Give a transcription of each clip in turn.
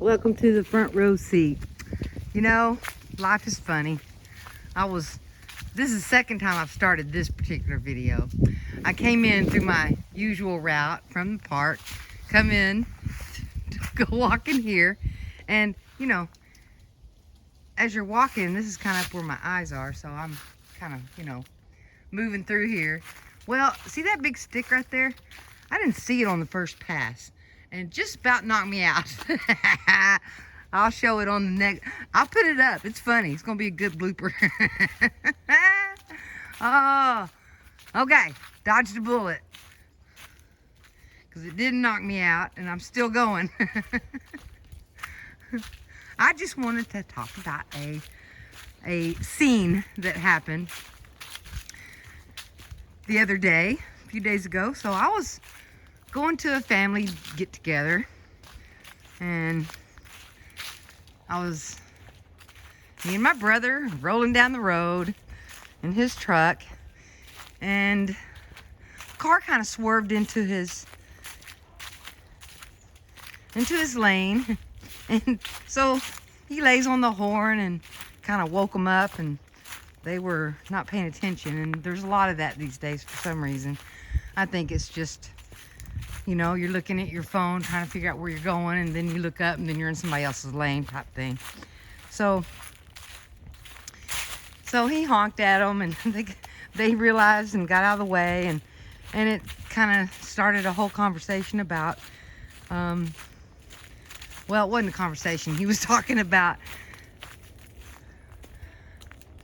Welcome to the front row seat. You know, life is funny. This is the second time I've started this particular video. I came in through my usual route from the park, come in to go walk in here, and you know, as you're walking, this is kind of where my eyes are, so I'm kind of, moving through here. Well, see that big stick right there? I didn't see it on the first pass, and just about knocked me out. I'll show it on the next. I'll put it up. It's funny. It's gonna be a good blooper. Oh, okay. Dodged a bullet because it didn't knock me out, and I'm still going. I just wanted to talk about a scene that happened the other day, a few days ago. So I was going to a family get together, and me and my brother rolling down the road in his truck, and the car kind of swerved into his lane, and so he lays on the horn and kind of woke them up, and they were not paying attention. And there's a lot of that these days for some reason. I think it's just, you're looking at your phone trying to figure out where you're going, and then you look up and then you're in somebody else's lane type thing. So he honked at them, and they realized and got out of the way, and it kind of started a whole conversation about, well, it wasn't a conversation. He was talking about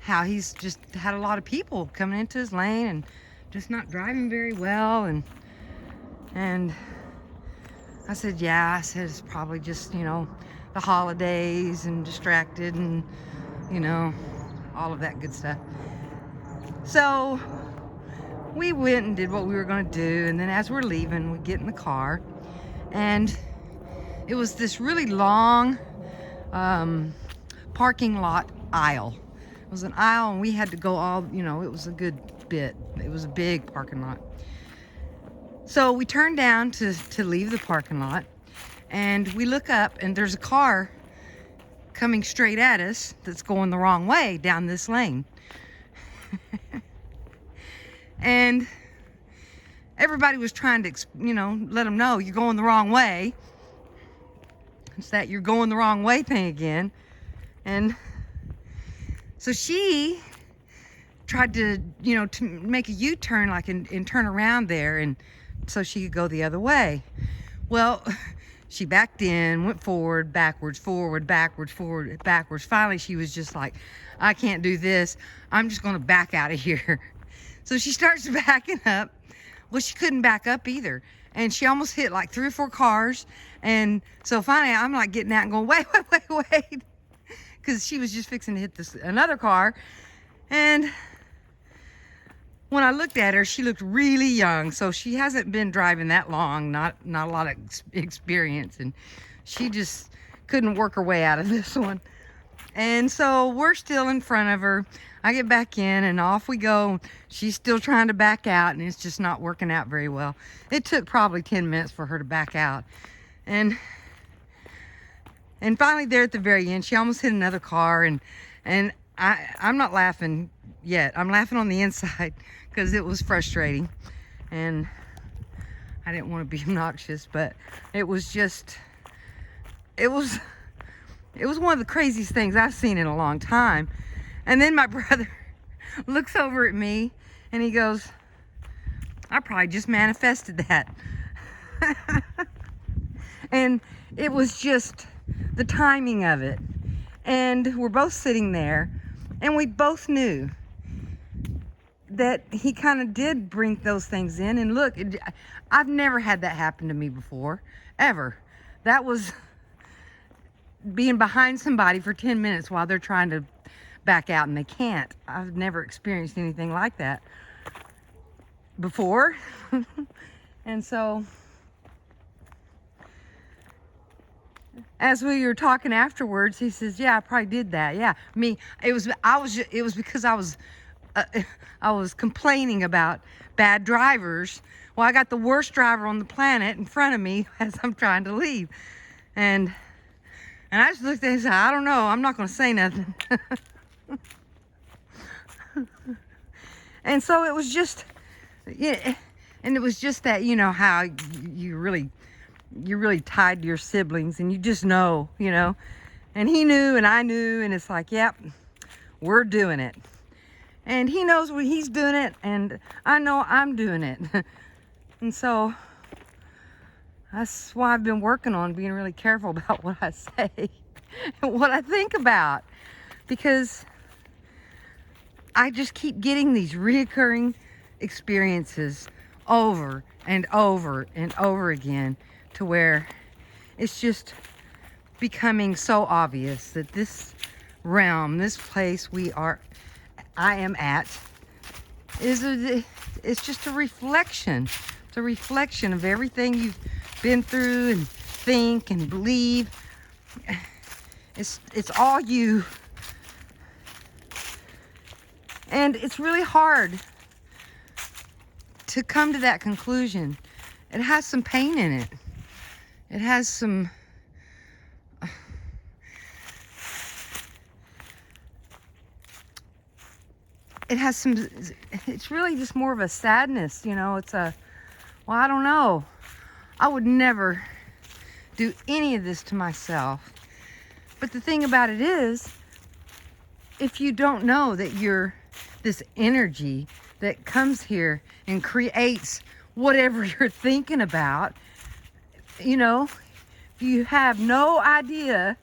how he's just had a lot of people coming into his lane and just not driving very well, and I said, it's probably just, the holidays and distracted and, all of that good stuff. So we went and did what we were going to do, and then as we're leaving, we get in the car, and it was this really long parking lot aisle. It was an aisle, and we had to go all, it was a good bit. It was a big parking lot. So we turned down to leave the parking lot, and we look up, and there's a car coming straight at us that's going the wrong way down this lane. And everybody was trying to, let them know you're going the wrong way. It's that you're going the wrong way thing again. And so she tried to, to make a U-turn, and turn around there, and so she could go the other way. Well, she backed in, went forward, backwards, forward, backwards, forward, backwards. Finally, she was just like, I can't do this. I'm just going to back out of here. So she starts backing up. Well, she couldn't back up either. And she almost hit like 3 or 4 cars. And so finally, I'm like getting out and going, wait. Because she was just fixing to hit another car. And when I looked at her, she looked really young. So she hasn't been driving that long, not a lot of experience. And she just couldn't work her way out of this one. And so we're still in front of her. I get back in, and off we go. She's still trying to back out, and it's just not working out very well. It took probably 10 minutes for her to back out. And finally there at the very end, she almost hit another car, and I'm not laughing yet. I'm laughing on the inside because it was frustrating, and I didn't want to be obnoxious, but it was one of the craziest things I've seen in a long time. And then my brother looks over at me, and he goes, I probably just manifested that. And it was just the timing of it. And we're both sitting there, and we both knew that he kind of did bring those things in. And look, I've never had that happen to me before, ever. That was being behind somebody for 10 minutes while they're trying to back out and they can't. I've never experienced anything like that before. And so as we were talking afterwards, he says, I probably did that. Yeah, it was because I was complaining about bad drivers. Well, I got the worst driver on the planet in front of me as I'm trying to leave. And And I just looked at him and said, I don't know. I'm not going to say nothing. And so it was just, yeah, and it was just that, how you're really tied to your siblings, and you just know, and he knew and I knew, and it's like, yep, we're doing it. And he knows when he's doing it, and I know I'm doing it. And so that's why I've been working on being really careful about what I say and what I think about, because I just keep getting these reoccurring experiences over and over and over again, to where it's just becoming so obvious that this realm, this place I am at, it's just a reflection. It's a reflection of everything you've been through and think and believe. It's all you. And it's really hard to come to that conclusion. It has some pain in it. It has some it's really just more of a sadness, it's well, I don't know. I would never do any of this to myself. But the thing about it is, if you don't know that you're this energy that comes here and creates whatever you're thinking about, you have no idea,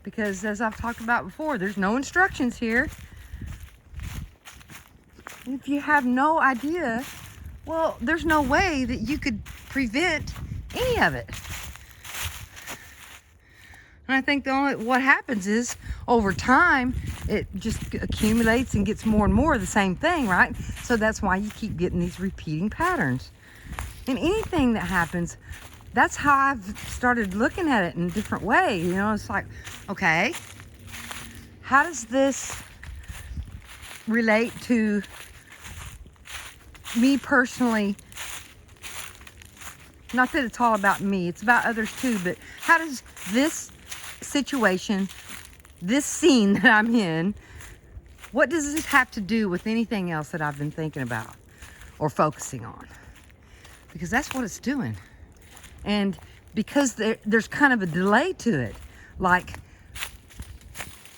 because as I've talked about before, there's no instructions here. If you have no idea, well, there's no way that you could prevent any of it. And I think what happens is, over time, it just accumulates and gets more and more of the same thing, right? So that's why you keep getting these repeating patterns. And anything that happens, that's how I've started looking at it in a different way. It's like, okay, how does this relate to me personally? Not that it's all about me, it's about others too, but how does this situation, this scene that I'm in, what does this have to do with anything else that I've been thinking about or focusing on? Because that's what it's doing. And because there's kind of a delay to it. Like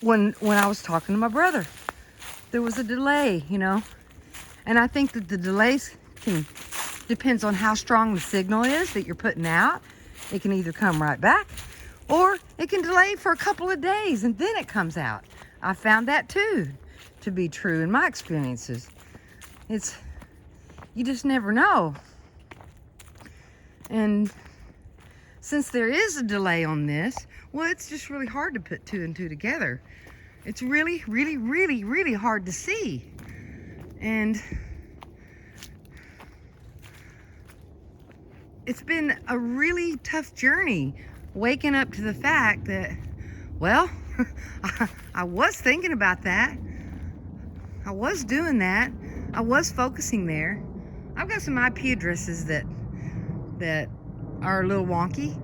when I was talking to my brother, there was a delay, And I think that the delays depends on how strong the signal is that you're putting out. It can either come right back, or it can delay for a couple of days and then it comes out. I found that too to be true in my experiences. You just never know. And since there is a delay on this, well, it's just really hard to put two and two together. It's really, really, really, really hard to see. And it's been a really tough journey waking up to the fact that, well, I was thinking about that. I was doing that. I was focusing there. I've got some IP addresses that are a little wonky.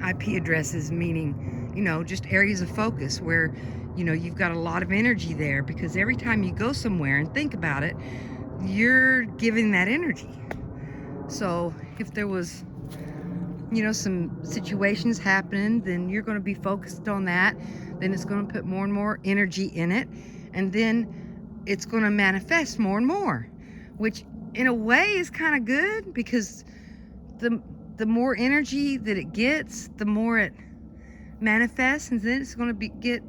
IP addresses meaning, just areas of focus where, you've got a lot of energy there, because every time you go somewhere and think about it, you're giving that energy. So if there was, some situations happening, then you're going to be focused on that. Then it's going to put more and more energy in it. And then it's going to manifest more and more, which in a way is kind of good, because the more energy that it gets, the more it manifests, and then it's going to get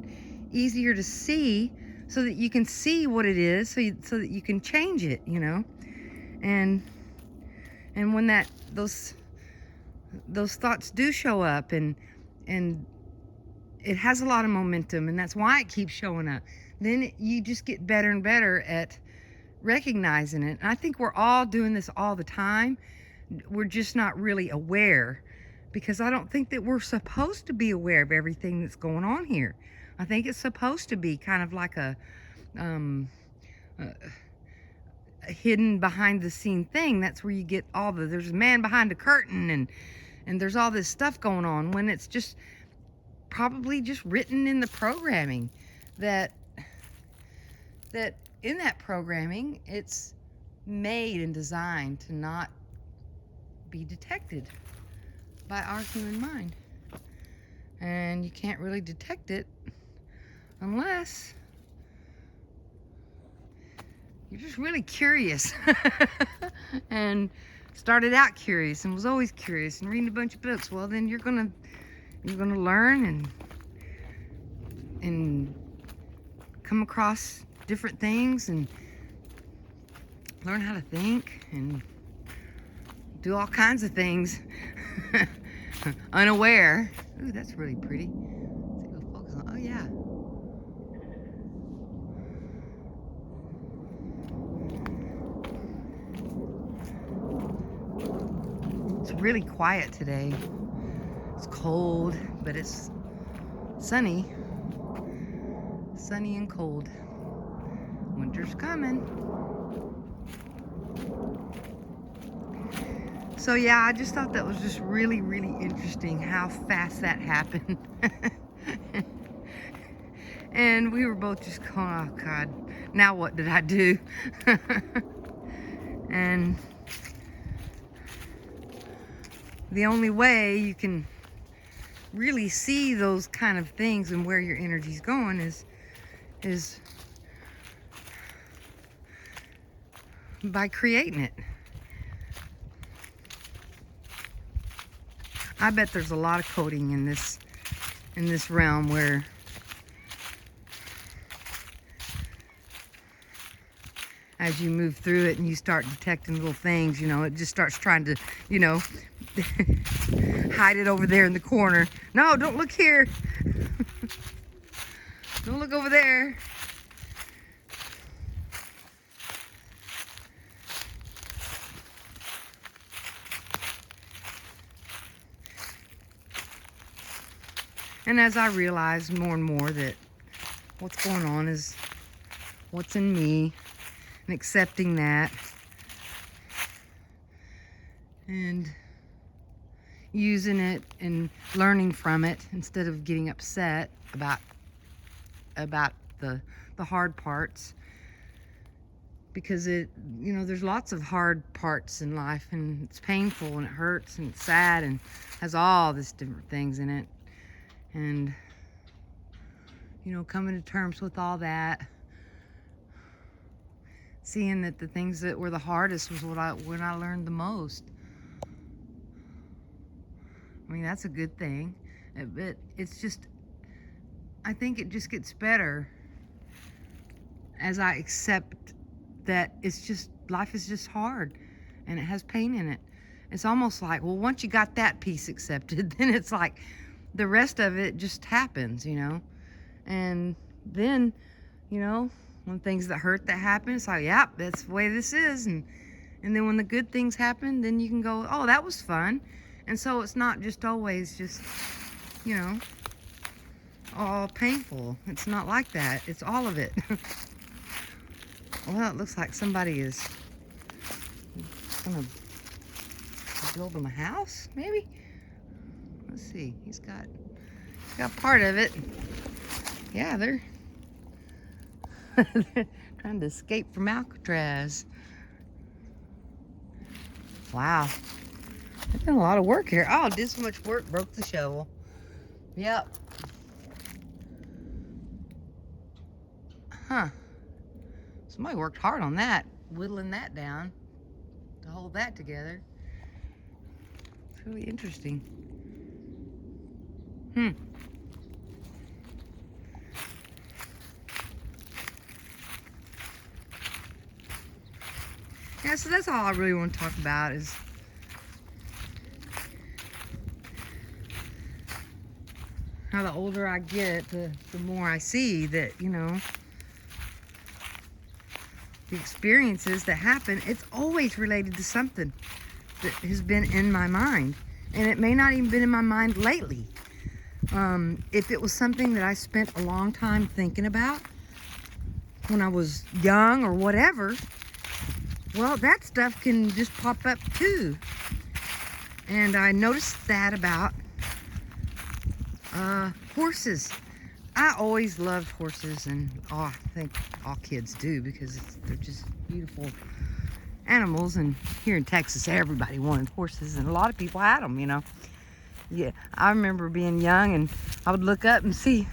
easier to see, so that you can see what it is, so that you can change it, and when those thoughts do show up, and it has a lot of momentum, and that's why it keeps showing up, then you just get better and better at recognizing it. And I think we're all doing this all the time. We're just not really aware, because I don't think that we're supposed to be aware of everything that's going on here. I think it's supposed to be kind of like a hidden behind the scene thing. That's where you get there's a man behind a curtain, and there's all this stuff going on, when it's just probably just written in the programming that in that programming, it's made and designed to not be detected by our human mind. And you can't really detect it unless you're just really curious and started out curious and was always curious and reading a bunch of books. Well, then you're gonna learn and come across different things and learn how to think and do all kinds of things unaware. Ooh, that's really pretty. Let's see if it'll focus on. Oh yeah. It's really quiet today. It's cold, but it's sunny. Sunny and cold. Winter's coming. So yeah, I just thought that was just really, really interesting how fast that happened. And we were both just going, oh God, now what did I do? And the only way you can really see those kind of things and where your energy's going is by creating it. I bet there's a lot of coding in this realm where as you move through it and you start detecting little things, you know, it just starts trying to, you know, hide it over there in the corner. No, don't look here. Don't look over there. And as I realize more and more that what's going on is what's in me, and accepting that, and using it and learning from it instead of getting upset about the hard parts, because it, you know, there's lots of hard parts in life, and it's painful and it hurts and it's sad and has all these different things in it. And, you know, coming to terms with all that, seeing that the things that were the hardest was when I learned the most. I mean, that's a good thing. But it's just, I think it just gets better as I accept that it's just, life is just hard and it has pain in it. It's almost like, well, once you got that piece accepted, then it's like, the rest of it just happens, you know. And then, you know, when things that hurt that happen, it's like, yeah, that's the way this is. And then when the good things happen, then you can go, oh, that was fun. And so it's not just always just, you know, all painful. It's not like that. It's all of it. Well, it looks like somebody is gonna build them a house, maybe. Let's see, he's got part of it. Yeah, they're trying to escape from Alcatraz. Wow, they've done a lot of work here. Oh, did so much work, broke the shovel. Yep. Huh. Somebody worked hard on that, whittling that down to hold that together. It's really interesting. Yeah, so that's all I really want to talk about is how the older I get, the more I see that, you know, the experiences that happen, it's always related to something that has been in my mind. And it may not even been in my mind lately. If it was something that I spent a long time thinking about when I was young or whatever, well, that stuff can just pop up too. And I noticed that about Horses. I always loved horses, and I think all kids do, because they're just beautiful animals. And here in Texas, everybody wanted horses, and a lot of people had them, you know. Yeah, I remember being young, and I would look up and see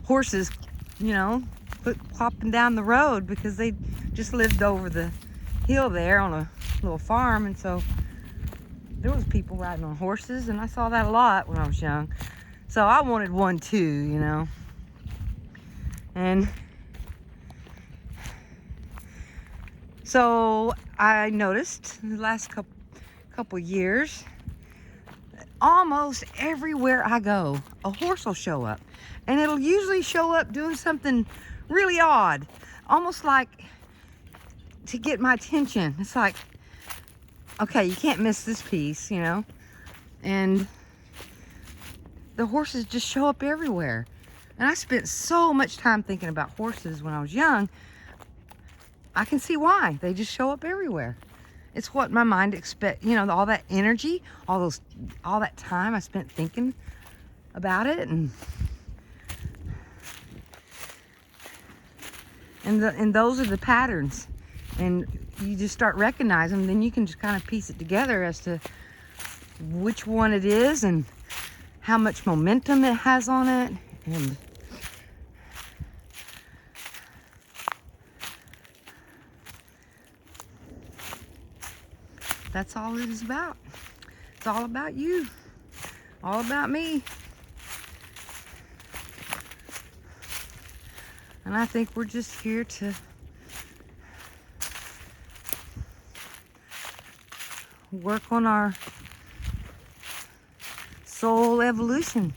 horses, you know, hopping down the road, because they just lived over the hill there on a little farm. And so there was people riding on horses, and I saw that a lot when I was young. So I wanted one too, you know. And so I noticed in the last couple years, almost everywhere I go, a horse will show up. And it'll usually show up doing something really odd, almost like to get my attention. It's like, okay, you can't miss this piece, you know. And the horses just show up everywhere. And I spent so much time thinking about horses when I was young. I can see why. They just show up everywhere. It's what my mind expect, you know, all that energy, all that time I spent thinking about it, and those are the patterns. And you just start recognizing them, then you can just kind of piece it together as to which one it is and how much momentum it has on it. And that's all it is about. It's all about you, all about me. And I think we're just here to work on our soul evolution.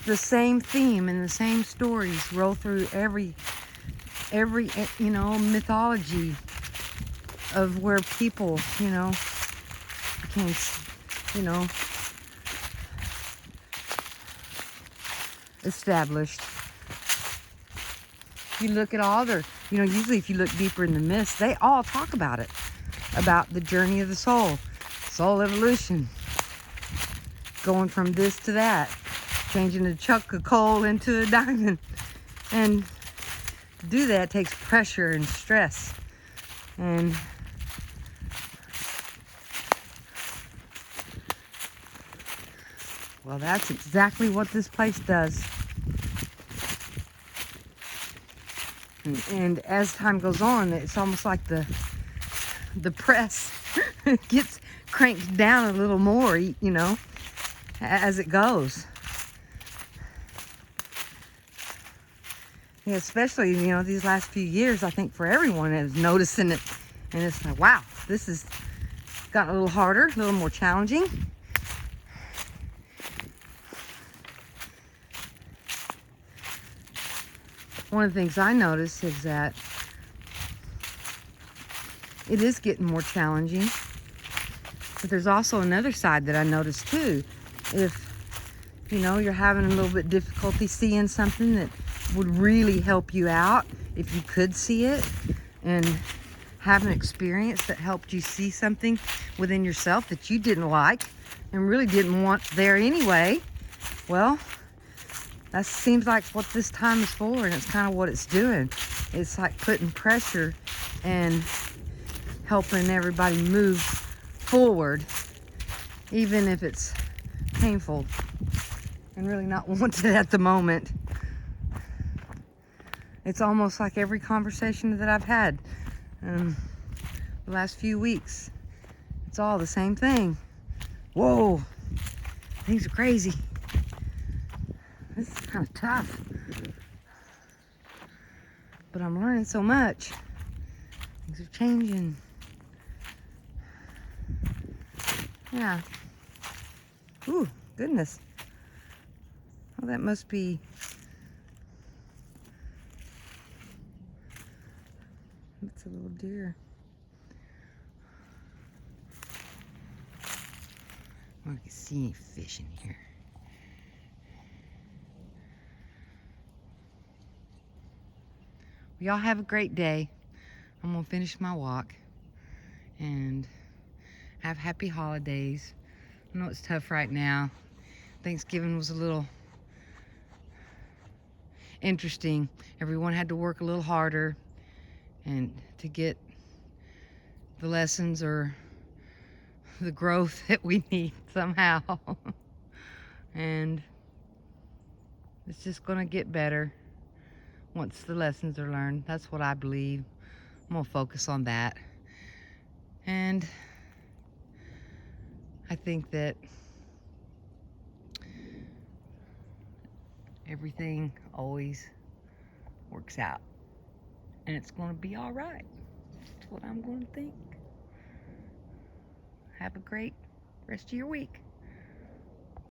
The same theme and the same stories roll through every you know, mythology of where people, you know, became, you know, established. You look at all their, you know, usually if you look deeper in the myths, they all talk about it, about the journey of the soul evolution, going from this to that, changing a chunk of coal into a diamond. And to do that takes pressure and stress. And well, that's exactly what this place does. And as time goes on, it's almost like the press gets cranked down a little more, you know, as it goes. Yeah, especially, you know, these last few years, I think for everyone is noticing it. And it's like, wow, this has gotten a little harder, a little more challenging. One of the things I notice is that it is getting more challenging. But there's also another side that I notice too. If, you know, you're having a little bit difficulty seeing something that would really help you out, if you could see it and have an experience that helped you see something within yourself that you didn't like and really didn't want there anyway, well, that seems like what this time is for, and it's kind of what it's doing. It's like putting pressure and helping everybody move forward, even if it's painful and really not wanted at the moment. It's almost like every conversation that I've had the last few weeks, it's all the same thing. Whoa, things are crazy. This is kind of tough, but I'm learning so much. Things are changing. Yeah. Ooh, goodness. Well, that must be it's a little deer. I don't see any fish in here. Well, y'all have a great day. I'm gonna finish my walk and have happy holidays. I know it's tough right now. Thanksgiving was a little interesting. Everyone had to work a little harder and to get the lessons or the growth that we need somehow. And it's just gonna get better once the lessons are learned. That's what I believe. I'm gonna focus on that. And I think that everything always works out. And it's gonna be all right. That's what I'm gonna think. Have a great rest of your week.